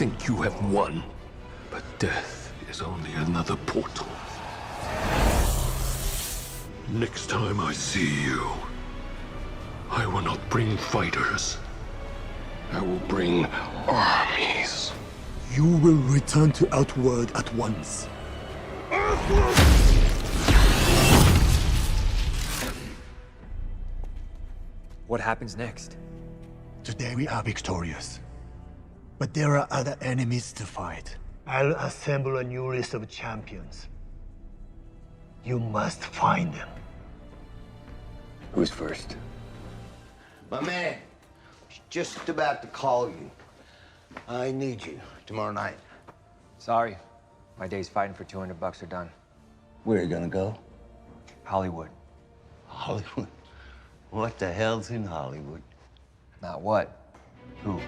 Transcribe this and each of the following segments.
think you have won, but death is only another portal. Next time I see you, I will not bring fighters. I will bring armies. You will return to Outworld at once. What happens next? Today we are victorious. But there are other enemies to fight. I'll assemble a new list of champions. You must find them. Who's first? My man, he's just about to call you. I need you tomorrow night. Sorry. My days fighting for $200 are done. Where are you gonna go? Hollywood. Hollywood? What the hell's in Hollywood? Not what? Who?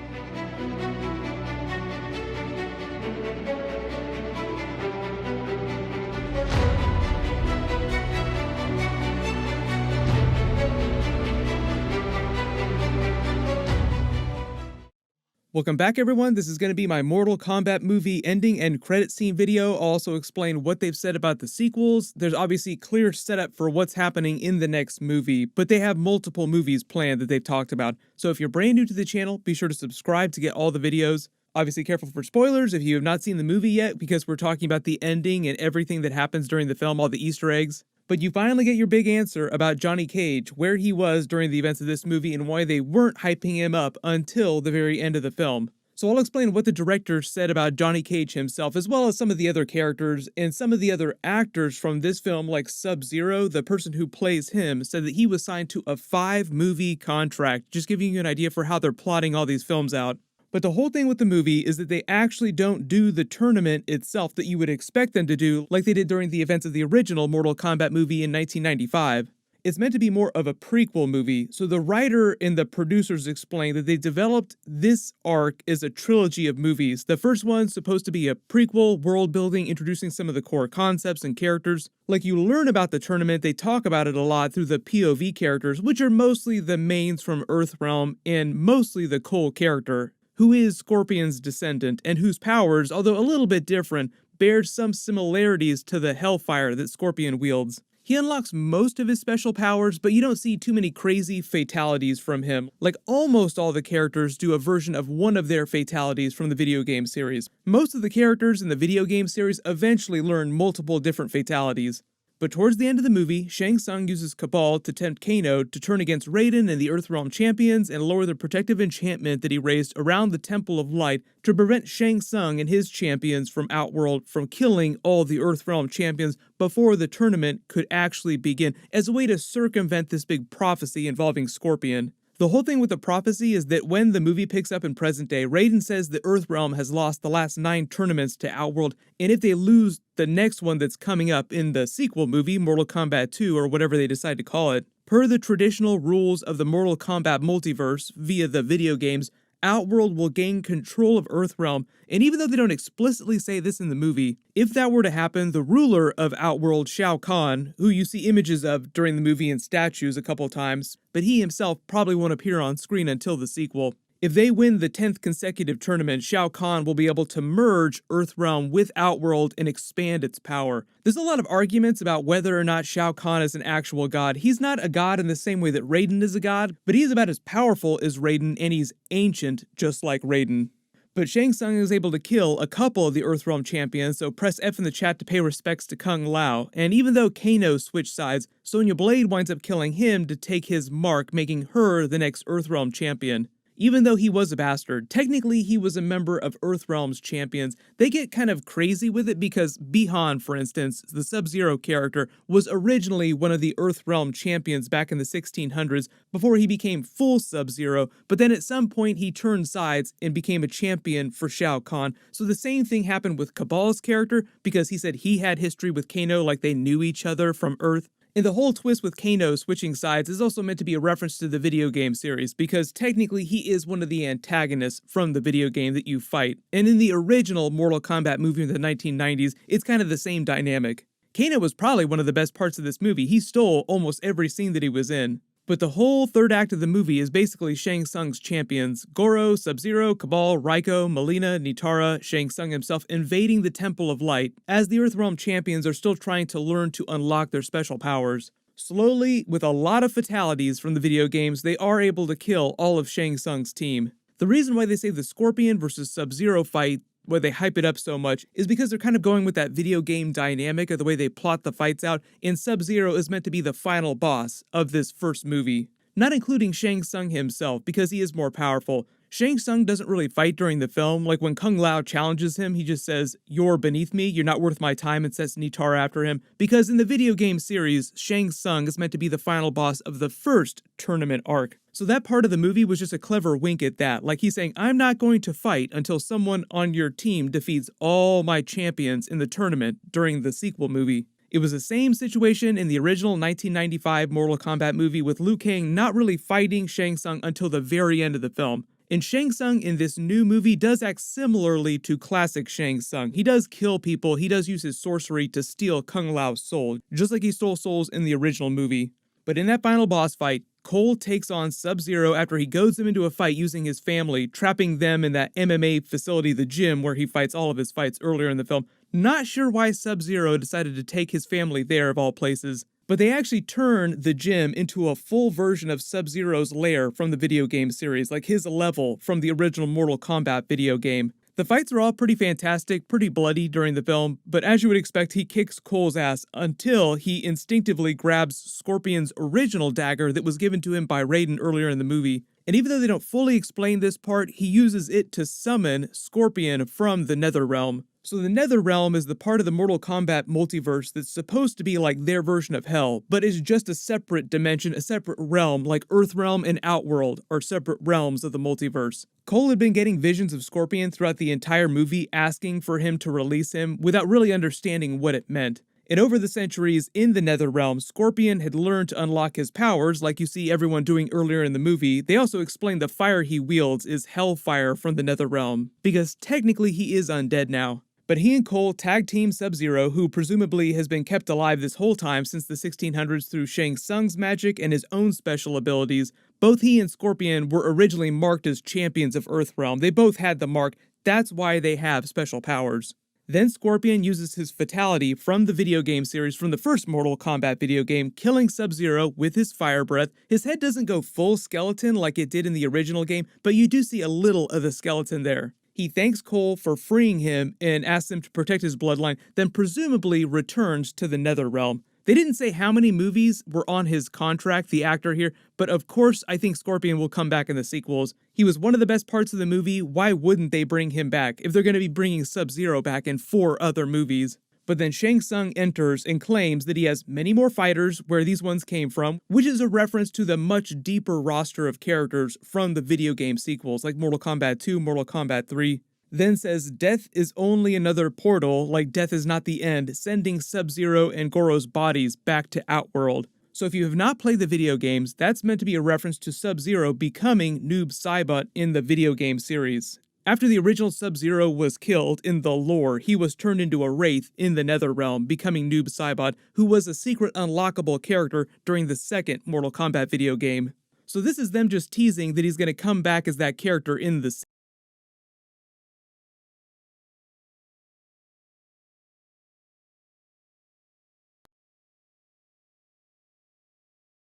Welcome back, everyone. This is going to be my Mortal Kombat movie ending and credit scene video. I'll also explain what they've said about the sequels. There's obviously clear setup for what's happening in the next movie, but they have multiple movies planned that they've talked about. So if you're brand new to the channel, be sure to subscribe to get all the videos. Obviously, careful for spoilers if you have not seen the movie yet, because we're talking about the ending and everything that happens during the film, all the Easter eggs. But you finally get your big answer about Johnny Cage, where he was during the events of this movie and why they weren't hyping him up until the very end of the film. So I'll explain what the director said about Johnny Cage himself, as well as some of the other characters and some of the other actors from this film, like Sub-Zero. The person who plays him said that he was signed to a 5-movie contract, just giving you an idea for how they're plotting all these films out. But the whole thing with the movie is that they actually don't do the tournament itself that you would expect them to do, like they did during the events of the original Mortal Kombat movie in 1995. It's meant to be more of a prequel movie, so the writer and the producers explained that they developed this arc as a trilogy of movies. The first one's supposed to be a prequel, world building, introducing some of the core concepts and characters. Like, you learn about the tournament, they talk about it a lot through the POV characters, which are mostly the mains from Earthrealm and mostly the Cole character, who is Scorpion's descendant, and whose powers, although a little bit different, bear some similarities to the Hellfire that Scorpion wields. He unlocks most of his special powers, but you don't see too many crazy fatalities from him. Like, almost all the characters do a version of one of their fatalities from the video game series. Most of the characters in the video game series eventually learn multiple different fatalities. But towards the end of the movie, Shang Tsung uses Kabal to tempt Kano to turn against Raiden and the Earthrealm champions and lower the protective enchantment that he raised around the Temple of Light to prevent Shang Tsung and his champions from Outworld from killing all the Earthrealm champions before the tournament could actually begin, as a way to circumvent this big prophecy involving Scorpion. The whole thing with the prophecy is that when the movie picks up in present day, Raiden says the Earthrealm has lost the last 9 tournaments to Outworld, and if they lose the next one that's coming up in the sequel movie, Mortal Kombat 2 or whatever they decide to call it, per the traditional rules of the Mortal Kombat multiverse via the video games, Outworld will gain control of Earthrealm, and even though they don't explicitly say this in the movie, if that were to happen, the ruler of Outworld, Shao Kahn, who you see images of during the movie in statues a couple times, but he himself probably won't appear on screen until the sequel. If they win the 10th consecutive tournament, Shao Kahn will be able to merge Earthrealm with Outworld and expand its power. There's a lot of arguments about whether or not Shao Kahn is an actual god. He's not a god in the same way that Raiden is a god, but he's about as powerful as Raiden, and he's ancient, just like Raiden. But Shang Tsung is able to kill a couple of the Earthrealm champions, so press F in the chat to pay respects to Kung Lao. And even though Kano switched sides, Sonya Blade winds up killing him to take his mark, making her the next Earthrealm champion. Even though he was a bastard, technically he was a member of Earthrealm's champions. They get kind of crazy with it because Bi-Han, for instance, the Sub-Zero character, was originally one of the Earthrealm champions back in the 1600s before he became full Sub-Zero, but then at some point he turned sides and became a champion for Shao Kahn. So the same thing happened with Kabal's character because he said he had history with Kano, like they knew each other from Earth. And the whole twist with Kano switching sides is also meant to be a reference to the video game series, because technically he is one of the antagonists from the video game that you fight. And in the original Mortal Kombat movie in the 1990s, it's kind of the same dynamic. Kano was probably one of the best parts of this movie. He stole almost every scene that he was in. But the whole third act of the movie is basically Shang Tsung's champions, Goro, Sub-Zero, Cabal, Raiko, Mileena, Nitara, Shang Tsung himself invading the Temple of Light, as the Earthrealm champions are still trying to learn to unlock their special powers. Slowly, with a lot of fatalities from the video games, they are able to kill all of Shang Tsung's team. The reason why they say the Scorpion versus Sub-Zero fight, why they hype it up so much, is because they're kind of going with that video game dynamic of the way they plot the fights out, and Sub-Zero is meant to be the final boss of this first movie. Not including Shang Tsung himself, because he is more powerful. Shang Tsung doesn't really fight during the film. Like when Kung Lao challenges him, he just says, "You're beneath me, you're not worth my time," and sets Nitara after him. Because in the video game series, Shang Tsung is meant to be the final boss of the first tournament arc. So that part of the movie was just a clever wink at that. Like he's saying, I'm not going to fight until someone on your team defeats all my champions in the tournament during the sequel movie. It was the same situation in the original 1995 Mortal Kombat movie with Liu Kang not really fighting Shang Tsung until the very end of the film. And Shang Tsung in this new movie does act similarly to classic Shang Tsung. He does kill people, he does use his sorcery to steal Kung Lao's soul, just like he stole souls in the original movie. But in that final boss fight, Cole takes on Sub-Zero after he goads him into a fight using his family, trapping them in that MMA facility, the gym, where he fights all of his fights earlier in the film. Not sure why Sub-Zero decided to take his family there of all places, but they actually turn the gym into a full version of Sub-Zero's lair from the video game series, like his level from the original Mortal Kombat video game. The fights are all pretty fantastic, pretty bloody during the film, but as you would expect, he kicks Cole's ass until he instinctively grabs Scorpion's original dagger that was given to him by Raiden earlier in the movie. And even though they don't fully explain this part, he uses it to summon Scorpion from the Netherrealm. So the Netherrealm is the part of the Mortal Kombat multiverse that's supposed to be like their version of Hell, but is just a separate dimension, a separate realm, like Earthrealm and Outworld are separate realms of the multiverse. Cole had been getting visions of Scorpion throughout the entire movie, asking for him to release him without really understanding what it meant. And over the centuries in the Netherrealm, Scorpion had learned to unlock his powers, like you see everyone doing earlier in the movie. They also explain the fire he wields is Hellfire from the Netherrealm, because technically he is undead now. But he and Cole tag team Sub-Zero, who presumably has been kept alive this whole time since the 1600s through Shang Tsung's magic and his own special abilities. Both he and Scorpion were originally marked as champions of Earthrealm. They both had the mark. That's why they have special powers. Then Scorpion uses his fatality from the video game series from the first Mortal Kombat video game, killing Sub-Zero with his fire breath. His head doesn't go full skeleton like it did in the original game, but you do see a little of the skeleton there. He thanks Cole for freeing him and asks him to protect his bloodline, then presumably returns to the Netherrealm. They didn't say how many movies were on his contract, the actor here, but of course I think Scorpion will come back in the sequels. He was one of the best parts of the movie. Why wouldn't they bring him back if they're going to be bringing Sub-Zero back in 4 other movies? But then Shang Tsung enters and claims that he has many more fighters where these ones came from, which is a reference to the much deeper roster of characters from the video game sequels, like Mortal Kombat 2, Mortal Kombat 3. Then says death is only another portal, like death is not the end, sending Sub-Zero and Goro's bodies back to Outworld. So if you have not played the video games, that's meant to be a reference to Sub-Zero becoming Noob Saibot in the video game series. After the original Sub-Zero was killed in the lore, he was turned into a wraith in the Netherrealm, becoming Noob Saibot, who was a secret unlockable character during the second Mortal Kombat video game. So this is them just teasing that he's going to come back as that character in the